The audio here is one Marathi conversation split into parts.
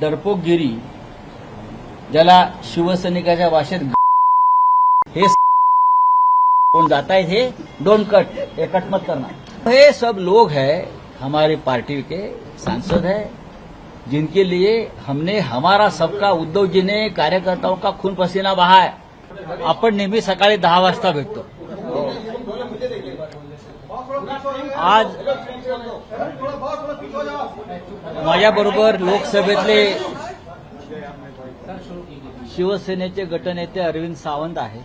डरपोकगिरी, ज्याला शिवसैनिकाच्या भाषेत हे कोण जाता है थे डोंट कट, ये कट मत करना। ये सब लोग हैं हमारी पार्टी के सांसद हैं, जिनके लिए हमने हमारा सबका उद्धव जी ने कार्यकर्ताओं का खून पसीना बहा है। आपण नेहमी सकाळी 10 वाजता भेटतो। आज माझ्याबरोबर लोकसभेतले शिवसेनेचे गटनेते अरविंद सावंत आहेत,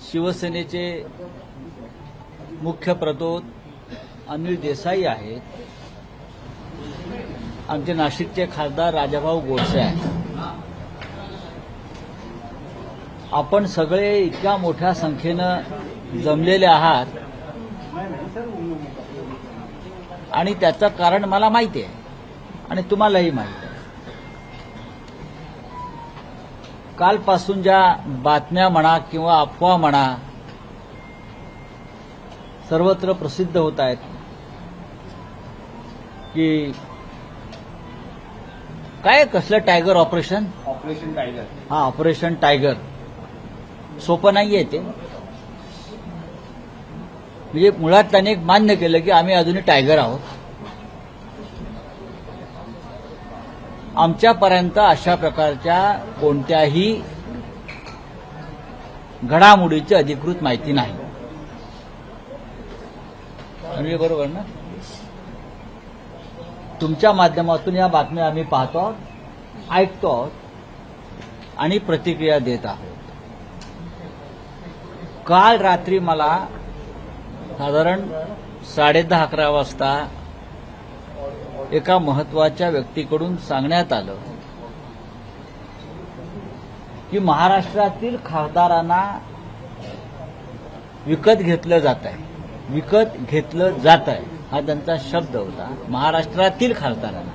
शिवसेनेचे मुख्य प्रतोद अनिल देसाई आहेत, आमचे नाशिकचे खासदार राजाभाऊ गोडसे आहेत। आपण सगळे इतक्या मोठ्या संख्येनं जमलेले आहात आणि त्याचं कारण मला माहिती आहे आणि तुम्हालाही माहिती आहे। कालपासून ज्या बातम्या म्हणा किंवा अफवा म्हणा सर्वत्र प्रसिद्ध होत आहेत की काय कसलं टायगर ऑपरेशन टायगर, हा ऑपरेशन टायगर सोपं नाहीये ते। म्हणजे मुळात त्याने एक मान्य केलं की आम्ही अजूनही टायगर आहोत। आमच्यापर्यंत अशा प्रकारच्या कोणत्याही घडामोडीची अधिकृत माहिती नाही। म्हणजे बरोबर ना? तुमच्या माध्यमातून या बातम्या आम्ही पाहतो आहोत, ऐकतो आहोत आणि प्रतिक्रिया देत आहोत। काल रात्री मला साधारण 10:30-11 वाजता एका महत्वाच्या व्यक्तीकडून सांगण्यात आलं की महाराष्ट्रातील खासदारांना विकत घेतलं जात आहे, विकत घेतलं जात आहे हा त्यांचा शब्द होता। महाराष्ट्रातील खासदारांना,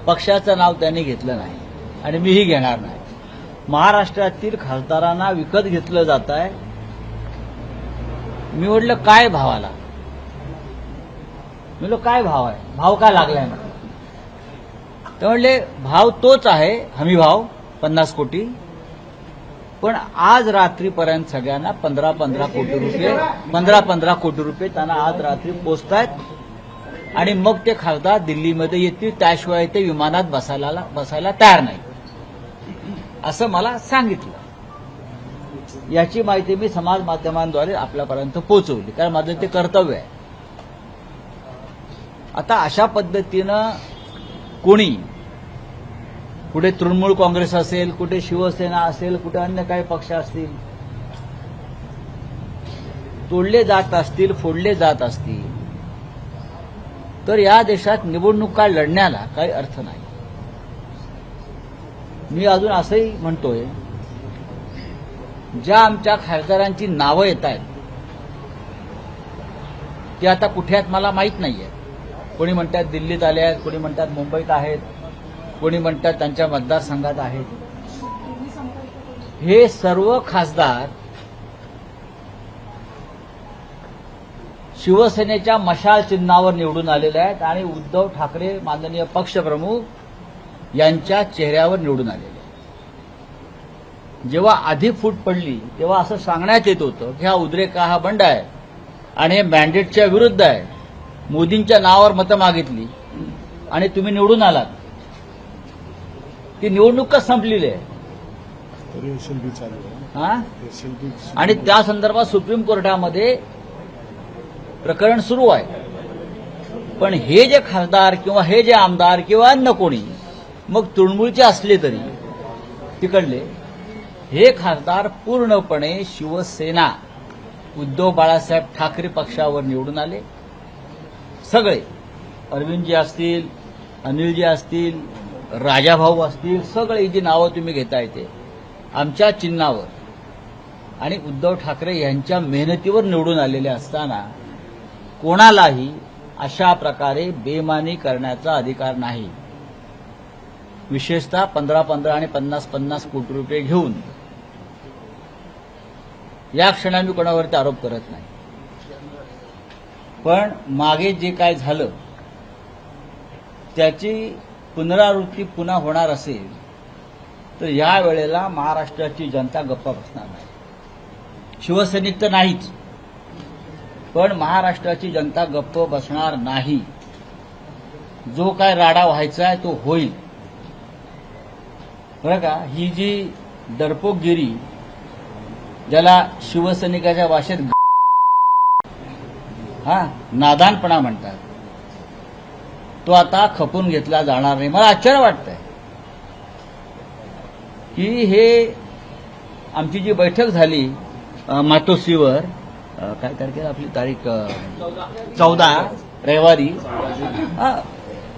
पक्षाचं नाव त्यांनी घेतलं नाही आणि मीही घेणार नाही। महाराष्ट्रातील खासदारांना विकत घेतलं जात आहे। मी म्हटलं काय भावाला? मी काय भाव आहे, भाव काय लागलाय ना? ते म्हणले भाव तोच आहे, हमी भाव 50 कोटी, पण आज रात्रीपर्यंत सगळ्यांना 15-15 कोटी रुपये त्यांना आज रात्री पोचतायत आणि मग ते खासदार दिल्लीमध्ये येतील, त्याशिवाय ते विमानात बसायला तयार नाही असं मला सांगितलं। याची माहिती मी समाज माध्यमांद्वारे आपल्यापर्यंत पोहोचवली, कारण माझं ते कर्तव्य आहे। आता अशा पद्धतीनं कोणी कुठे तृणमूल काँग्रेस असेल, कुठे शिवसेना असेल, कुठे अन्य काही पक्ष असतील, तोडले जात असतील, फोडले जात असतील, तर या देशात निवडणुका लढण्याला काही अर्थ नाही। मी अजून असंही म्हणतोय, ज्या आमच्या खासदारांची नावं येत आहेत ती आता कुठे आहेत मला माहीत नाहीये। कोणी म्हणतात दिल्लीत आले आहेत, कोणी म्हणतात मुंबईत आहेत, कोणी म्हणतात त्यांच्या मतदारसंघात आहेत। हे सर्व खासदार शिवसेनेच्या मशाल चिन्हावर निवडून आलेले आहेत आणि उद्धव ठाकरे माननीय पक्षप्रमुख यांच्या चेहऱ्यावर निवडून आलेले आहेत। जेव्हा आधी फूट पडली तेव्हा असं सांगण्यात येत होतं की हा उद्रेका, हा बंड आहे आणि हे मॅन्डेटच्या विरुद्ध आहे, मोदींच्या नावावर मतं मागितली आणि तुम्ही निवडून आलात। ती निवडणूकच संपलेली आहे आणि त्या संदर्भात सुप्रीम कोर्टामध्ये प्रकरण सुरू आहे। पण हे जे खासदार किंवा हे जे आमदार किंवा अन्य कोणी, मग तृणमूलचे असले तरी तिकडले, हे खासदार पूर्णपणे शिवसेना उद्धव बाळासाहेब ठाकरे पक्षावर निवडून आले। सगळे अरविंदजी असतील, अनिलजी असतील, राजाभाऊ असतील, सगळे जी नावं तुम्ही घेताय ते आमच्या चिन्हावर आणि उद्धव ठाकरे यांच्या मेहनतीवर निवडून आलेले असताना कोणालाही अशा प्रकारे बेमानी करण्याचा अधिकार नाही। विशेषतः 15-15 आणि 50-50 कोटी रुपये घेऊन या क्षणी मी कोणावरती आरोप करत नाही। पण मागे जे काय झालं त्याची पुनरावृत्ती पुन्हा होणार असेल तर या वेळेला महाराष्ट्राची जनता गप्प बसणार नाही. शिवसैनिक तर नाहीच, पण महाराष्ट्राची जनता गप्प बसणार नाही. जो काय राडा व्हायचा आहे तो होईल. बरं का, ही जी डरपोकगिरी, ज्याला शिवसैनिकाच्या भाषेत नादानपणा म्हणतात, तो आता खपून घेतला जाणार नाही. मला आश्चर्य वाटतंय की हे आमची जी बैठक झाली मातोश्रीवर, काय तारखेला आपली तारीख 14 रविवारी,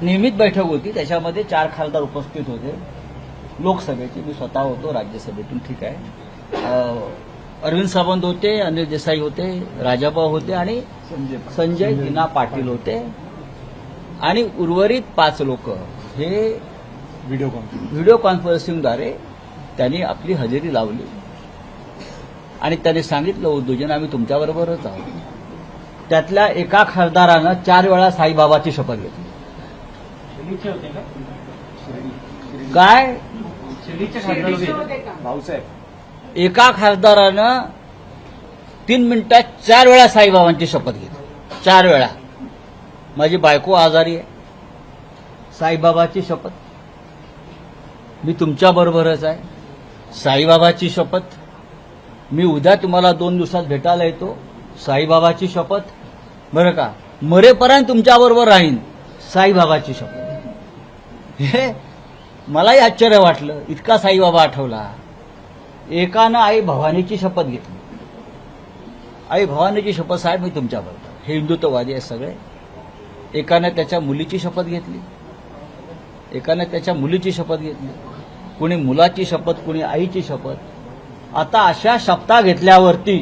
नियमित बैठक होती. त्याच्यामध्ये 4 खासदार उपस्थित होते लोकसभेचे. मी स्वतः होतो राज्यसभेतून, ठीक आहे. अरविंद सावंत होते, अनिल देसाई होते, राजाभाऊ होते आणि संजय दिना पाटील होते आणि उर्वरित 5 लोक हे व्हिडिओ कॉन्फरन्सिंगद्वारे त्यांनी आपली हजेरी लावली आणि त्यांनी सांगितलं, उद्योजन आम्ही तुमच्याबरोबरच आहोत. त्यातल्या एका खासदारानं 4 वेळा साईबाबाची शपथ घेतली. काय एका खासदारानं 3 मिनिटात 4 वेळा साईबाबांची शपथ घेतली. 4 वेळा. माझी बायको आजारी आहे, साईबाबाची शपथ. मी तुमच्याबरोबरच आहे, साईबाबाची शपथ. मी उद्या तुम्हाला 2 दिवसात भेटायला येतो, साईबाबाची शपथ. बरं का, मरेपर्यंत तुमच्याबरोबर राहीन, साईबाबाची शपथ. हे मलाही आश्चर्य वाटलं, इतका साईबाबा आठवला. एकानं आई भवानीची शपथ घेतली. आई भवानीची शपथ, साहेब मी तुमच्याबरोबर. हे हिंदुत्ववादी आहेत सगळे. एकानं त्याच्या मुलीची शपथ घेतली, एकानं त्याच्या मुलीची शपथ घेतली, कुणी मुलाची शपथ, कुणी आईची शपथ. आता अशा शपथा घेतल्यावरती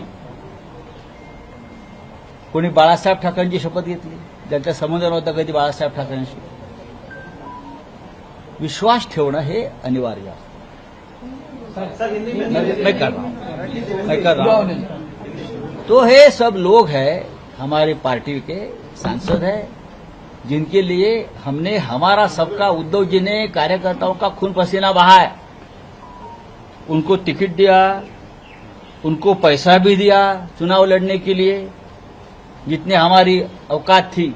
कोणी बाळासाहेब ठाकरेंची शपथ घेतली, ज्यांचा संबंध नव्हता कधी बाळासाहेब ठाकरेंशी. विश्वास ठेवणं हे अनिवार्य आहे. मैं कर रहा हूं. तो हे सब लोग हैं, हमारी पार्टी के सांसद हैं, जिनके लिए हमने हमारा सबका, उद्धव जी ने कार्यकर्ताओं का खून पसीना बहाया. उनको टिकट दिया, उनको पैसा भी दिया चुनाव लड़ने के लिए, जितने हमारी औकात थी,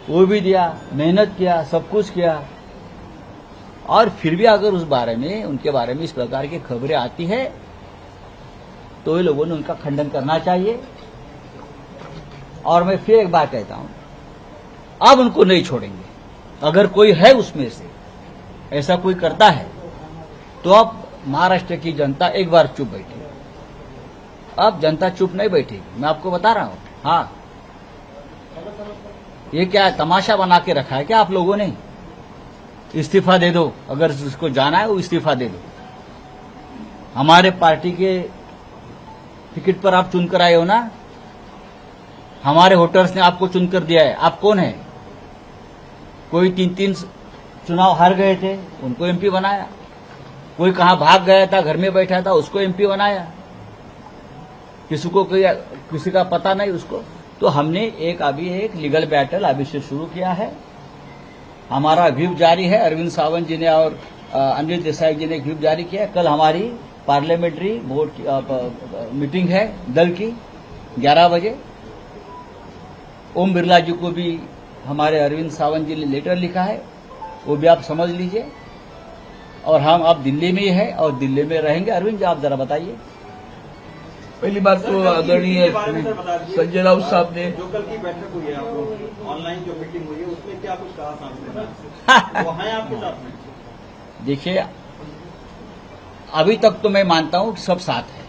वो भी दिया, मेहनत किया, सब कुछ किया. और फिर भी अगर उस बारे में, उनके बारे में इस प्रकार की खबरें आती है तो ये लोगों ने उनका खंडन करना चाहिए. और मैं फिर एक बात कहता हूं, अब उनको नहीं छोड़ेंगे. अगर कोई है उसमें से ऐसा कोई करता है तो अब महाराष्ट्र की जनता एक बार चुप बैठी. अब जनता चुप नहीं बैठेगी, मैं आपको बता रहा हूं. हाँ, ये क्या तमाशा बना के रखा है क्या आप लोगों ने? इस्तीफा दे दो, अगर जिसको जाना है वो इस्तीफा दे दो. हमारे पार्टी के टिकट पर आप चुनकर आए हो ना, हमारे वोटर्स ने आपको चुनकर दिया है. आप कौन है? कोई 3-3 चुनाव हार गए थे, उनको एमपी बनाया. कोई कहां भाग गया था, घर में बैठा था, उसको एमपी बनाया. किसी का पता नहीं उसको. तो हमने अभी एक लीगल बैटल अभी से शुरू किया है. हमारा व्हिप जारी है. अरविंद सावंत जी ने और अनिल देसाई जी ने व्हिप जारी किया है. कल हमारी पार्लियामेंट्री बोर्ड की मीटिंग है दल की 11 बजे. ओम बिरला जी को भी हमारे अरविंद सावंत जी ने लेटर लिखा है, वो भी आप समझ लीजिए. और हम अब दिल्ली में ही है और दिल्ली में रहेंगे. अरविंद जी आप जरा बताइए. पहली बात तो आदरणीय संजय राउत साहब ने जो कल की बैठक हुई है, आपको ऑनलाइन जो मीटिंग हुई है उसमें क्या कुछ कहा सांसद वो हैं आपके साथ में? देखिए, अभी तक तो मैं मानता हूं कि सब साथ है,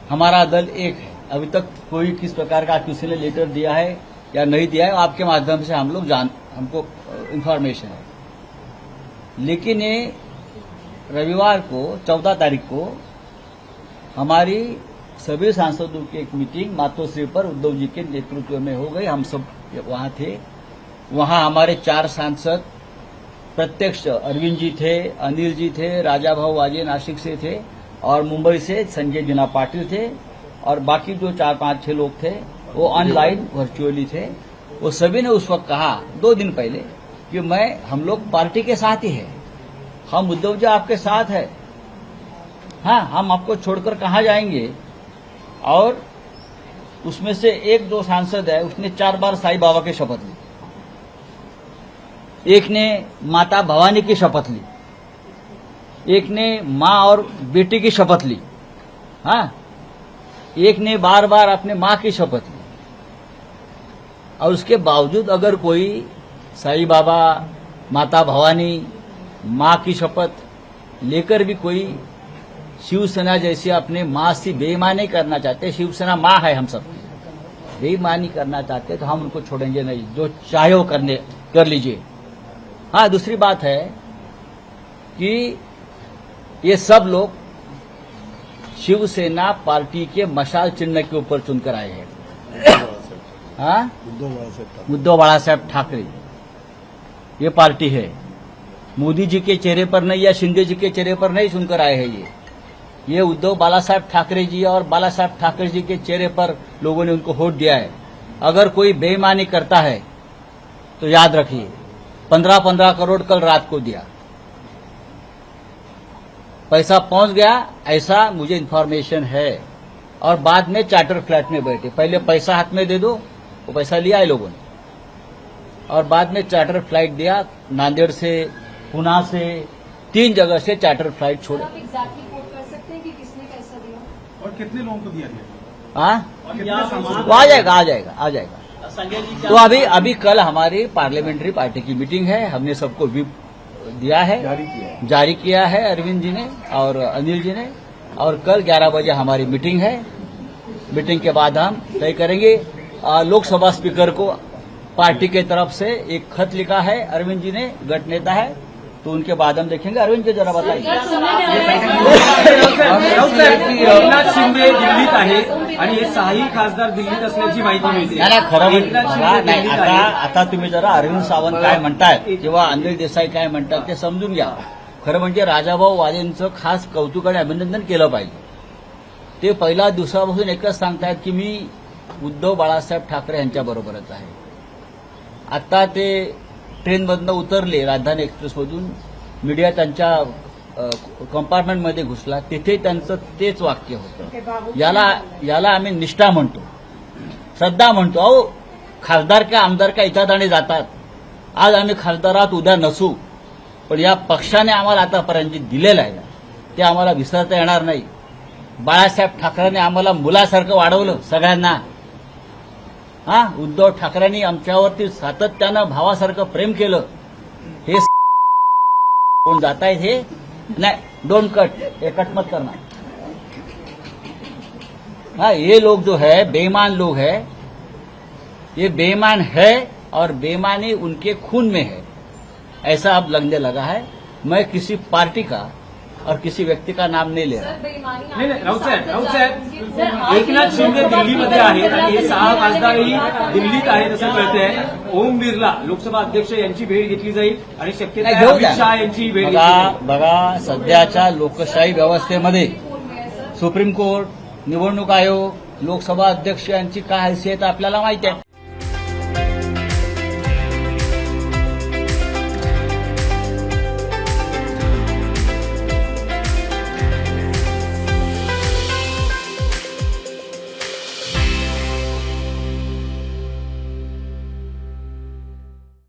हमारा दल एक है. अभी तक कोई किस प्रकार का किसी ने लेटर दिया है या नहीं दिया है, आपके माध्यम से हम लोग हमको इंफॉर्मेशन है. लेकिन ये रविवार को 14 तारीख को हमारी सभी सांसदों की एक मीटिंग मातोश्री पर उद्धव जी के नेतृत्व में हो गई. हम सब वहां थे. वहां हमारे 4 सांसद प्रत्यक्ष, अरविंद जी थे, अनिल जी थे, राजाभाऊ वाजे नासिक से थे और मुंबई से संजय दिना पाटिल थे. और बाकी जो 4-5-6 लोग थे वो ऑनलाइन वर्चुअली थे. वो सभी ने उस वक्त कहा 2 दिन पहले कि हम लोग पार्टी के साथ ही है, हम उद्धव जी आपके साथ है, हाँ हम आपको छोड़कर कहाँ जाएंगे। और उसमें से 1-2 सांसद है, उसने 4 बार साईं बाबा की शपथ ली, एक ने माता भवानी की शपथ ली, एक ने माँ और बेटी की शपथ ली, हाँ एक ने बार बार अपने माँ की शपथ ली। और उसके बावजूद अगर कोई साईं बाबा, माता भवानी, माँ की शपथ लेकर भी कोई शिवसेना जैसे अपने माँ से बेईमानी करना चाहते, शिवसेना माँ है हम सब, बेईमानी करना चाहते तो हम उनको छोड़ेंगे नहीं, जो चाहे वो कर लीजिए। हाँ दूसरी बात है कि ये सब लोग शिवसेना पार्टी के मशाल चिन्ह के ऊपर चुनकर आए हैं। हाँ उद्धव बाला साहब ठाकरे ये पार्टी है, मोदी जी के चेहरे पर नहीं या शिंदे जी के चेहरे पर नहीं चुनकर आए हैं। ये उद्धव बाला साहब ठाकरे जी और बाला साहब ठाकरे जी के चेहरे पर लोगों ने उनको वोट दिया है। अगर कोई बेईमानी करता है तो याद रखिए 15-15 करोड़ कल रात को दिया, पैसा पहुंच गया ऐसा मुझे इन्फॉर्मेशन है। और बाद में चार्टर फ्लैट में बैठे, पहले पैसा हाथ में दे दो, वो पैसा लिया है लोगों ने, और बाद में चार्टर फ्लाइट दिया, नांदेड़ से, पुणे से, 3 जगह से चार्टर फ्लाइट छोड़े। आप एग्जैक्टली कोट कर सकते हैं कि किसने कैसा दिया और कितने लोगों को दिया गया? हाँ वो आ जाएगा। संजय जी तो अभी कल हमारी पार्लियामेंट्री पार्टी की मीटिंग है, हमने सबको व्हिप दिया है, जारी किया है अरविंद जी ने और अनिल जी ने। और कल 11 बजे हमारी मीटिंग है, मीटिंग के बाद हम तय करेंगे। लोकसभा स्पीकर को पार्टी के तरफ से एक खत लिखा है, अरविंद जी ने गट नेता है, तो उनके बाद हम देखेंगे। अरविंद जी जरा बताइए। एकनाथ शिंदे दिल्लीत आहेत आणि हे 6ही खासदार दिल्लीत असल्याची माहिती मिळते. नाही खरं एकनाथ शिंदे नाही, दिल्लीत आहेत. आता तुम्ही जरा अरविंद सावंत काय म्हणतायत किंवा अनिल देसाई काय म्हणतात ते समजून घ्या. खरं म्हणजे राजाभाऊ वाजेंचं खास कौतुक आणि अभिनंदन केलं पाहिजे. ते पहिल्या दिवसापासून एकच सांगतायत की मी उद्धव बाळासाहेब ठाकरे यांच्याबरोबरच आहे. आता ते ट्रेनमधनं उतरले, राजधानी एक्सप्रेसमधून, मीडिया त्यांच्या कंपार्टमेंटमध्ये घुसला, तिथे त्यांचं तेच वाक्य होतं. याला आम्ही निष्ठा म्हणतो, श्रद्धा म्हणतो. अहो खासदार का आमदार का येतात आणि जातात. आज आम्ही खासदारात उद्या नसू, पण या पक्षाने आम्हाला आतापर्यंत जे दिलेलं आहे ते आम्हाला विसरता येणार नाही. बाळासाहेब ठाकरेंनी आम्हाला मुलासारखं वाढवलं सगळ्यांना. हा उद्धव ठाकरेंनी आमच्यावरती सातत्यानं भावासारखं प्रेम केलं. हे कोण जात आहेत हे नहीं, डोंट कट, ये कट मत करना। हाँ ये लोग जो है बेईमान लोग है, ये बेईमान है और बेईमानी उनके खून में है, ऐसा अब लगने लगा है। मैं किसी पार्टी का और किसी व्यक्ती का नाम नहीं ले रहा. नाही राऊत साहेब एकनाथ शिंदे दिल्लीमध्ये आहेत आणि हे 6 खासदारही दिल्लीत आहेत असं कळतंय. ओम बिर्ला लोकसभा अध्यक्ष यांची भेट घेतली जाईल आणि शक्यता आहे अमित शहा यांची भेट घेतली जाईल. बघा सध्याच्या लोकशाही व्यवस्थेमध्ये सुप्रीम कोर्ट, निवडणूक आयोग, लोकसभा अध्यक्ष यांची काय हैसियत आपल्याला माहिती आहे.